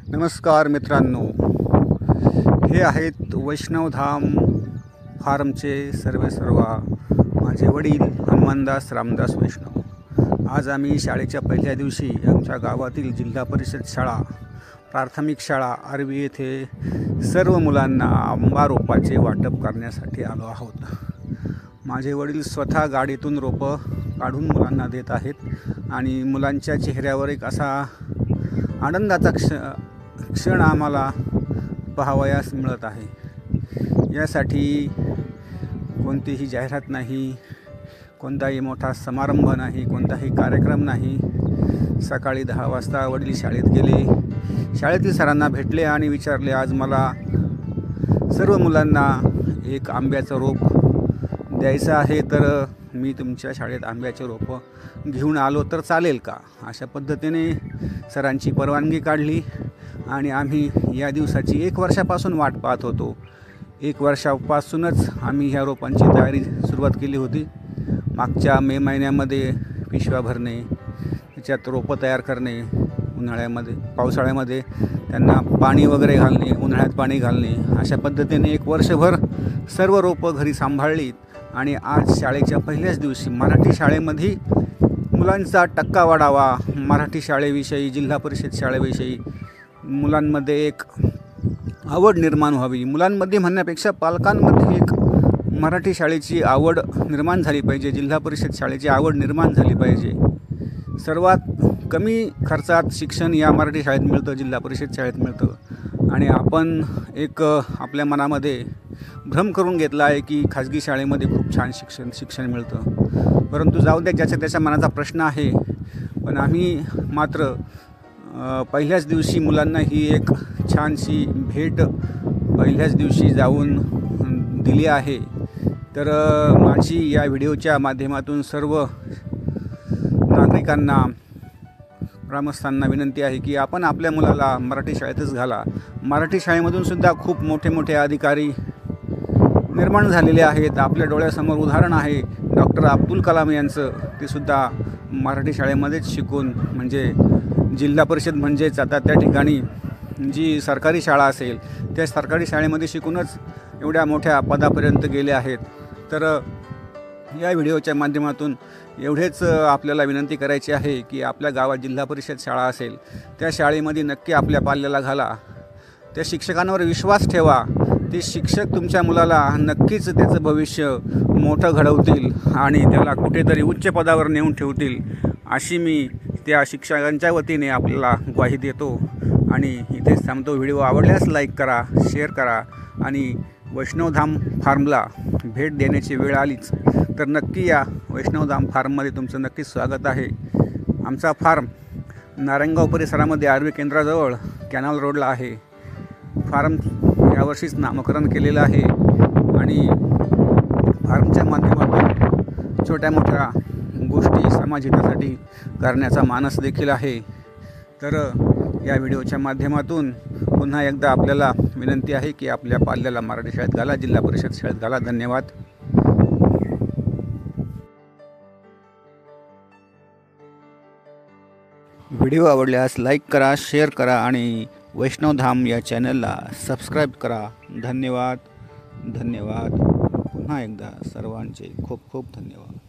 नमस्कार मित्रांनो, हे आहेत वैष्णवधाम फार्मचे सर्वेसर्वा माझे वडील हनुमानदास रामदास वैष्णव। आज आम्ही शाळेच्या पहिल्या दिवशी आमच्या गावातील जिल्हा परिषद शाळा प्राथमिक शाळा आर्वी येथे सर्व मुलांना आंबा रोपाचे वाटप करण्यासाठी आलो आहोत। माझे वडील स्वतः गाडीतून रोपं काढून मुलांना देत आहेत आणि मुलांच्या चेहऱ्यावर एक असा आनंदाचा क्षण आम्हाला पाहावयास मिळत आहे। यासाठी कोणतीही जाहिरात नाही, कोणताही मोठा समारंभ नाही, कोणताही कार्यक्रम नाही। सकाळी 10 वाजता वडील शाळेत गेले, शाळेतील सरांना भेटले आणि विचारले, आज मला सर्व मुलांना एक आंब्याचं रोप द्यायचं आहे, तर मी तुमच्या शाळेत आंब्याचे रोपं घेऊन आलो तर चालेल का? अशा पद्धतीने सरांची परवानगी काढली आणि आम्ही या दिवसाची 1 वर्षापासून वाट पाहत होतो। 1 वर्षापासूनच आम्ही ह्या रोपांची तयारी सुरुवात केली होती। मागच्या मे महिन्यामध्ये पिशव्या भरणे, त्याच्यात रोपं तयार करणे, उन्हाळ्यामध्ये पावसाळ्यामध्ये त्यांना पाणी वगैरे घालणे, उन्हाळ्यात पाणी घालणे, अशा पद्धतीने 1 वर्षभर सर्व रोपं घरी सांभाळलीत आणि आज शाळेच्या पहिल्याच दिवशी मराठी शाळेमध्ये मुलांचा टक्का वाढावा, मराठी शाळेविषयी, जिल्हा परिषद शाळेविषयी मुलांमध्ये एक आवड निर्माण व्हावी। मुलांमध्ये म्हणण्यापेक्षा पालकांमध्ये एक मराठी शाळेची आवड निर्माण झाली पाहिजे, जिल्हा परिषद शाळेची आवड निर्माण झाली पाहिजे। सर्वात कमी खर्चात शिक्षण या मराठी शाळेत मिळतं, जिल्हा परिषद शाळेत मिळतं आणि आपण एक आपल्या मनामध्ये भ्रम करून घेतला आहे की खाजगी शाळेमध्ये खूप छान शिक्षण मिळतं। परंतु जाऊ द्या, ज्याच्या त्याच्या मनाचा प्रश्न आहे। पण आम्ही मात्र पहिल्याच दिवशी मुलांना ही एक छानशी भेट पहिल्याच दिवशी जाऊन दिली आहे। तर माझी या व्हिडिओच्या माध्यमातून सर्व नागरिकांना, ग्रामस्थांना विनंती आहे की आपण आपल्या मुलाला मराठी शाळेतच घाला। मराठी शाळेमधून सुद्धा खूप मोठे मोठे अधिकारी निर्माण झालेले आहेत। आपल्या डोळ्यासमोर उदाहरण आहे डॉक्टर अब्दुल कलाम यांचं। ते सुद्धा मराठी शाळेमध्येच शिकून, म्हणजे जिल्हा परिषद म्हणजेच आता त्या ठिकाणी जी सरकारी शाळा असेल त्या सरकारी शाळेमध्ये शिकूनच एवढ्या मोठ्या पदापर्यंत गेले आहेत। तर या व्हिडिओच्या माध्यमातून एवढेच आपल्याला विनंती करायची आहे की आपल्या गावात जिल्हा परिषद शाळा असेल त्या शाळेमध्ये नक्की आपल्या पाल्याला घाला। त्या शिक्षकांवर विश्वास ठेवा, ते शिक्षक तुमच्या मुलाला नक्कीच त्याचं भविष्य मोठं घडवतील आणि त्याला कुठेतरी उच्च पदावर नेऊन ठेवतील, अशी मी त्या शिक्षकांच्या वतीने आपल्याला ग्वाही देतो। आणि इथेच थांबतो। व्हिडिओ आवडल्यास लाईक करा, शेअर करा आणि वैष्णवधाम फार्मला भेट देण्याची वेळ आलीच तर नक्की या। वैष्णवधाम फार्ममध्ये तुमचं नक्कीच स्वागत आहे। आमचा फार्म नारायणगाव परिसरामध्ये आर्वी केंद्राजवळ कॅनल रोडला आहे। फार्म यावर्षीच नामकरण केलेलं आहे आणि फार्मच्या माध्यमातून छोट्या मोठ्या गोष्टी समाजहितासाठी करण्याचा मानस देखील आहे। तर या व्हिडिओच्या माध्यमातून पुन्हा एकदा आपल्याला विनंती आहे की आपल्या पाल्याला मराठी शाळेत घाला, जिल्हा परिषद शाळेत घाला। धन्यवाद। व्हिडिओ आवडल्यास लाईक करा, शेअर करा आणि वैष्णवधाम या चॅनलला सबस्क्राईब करा। धन्यवाद। पुन्हा एकदा सर्वांचे खूप खूप धन्यवाद।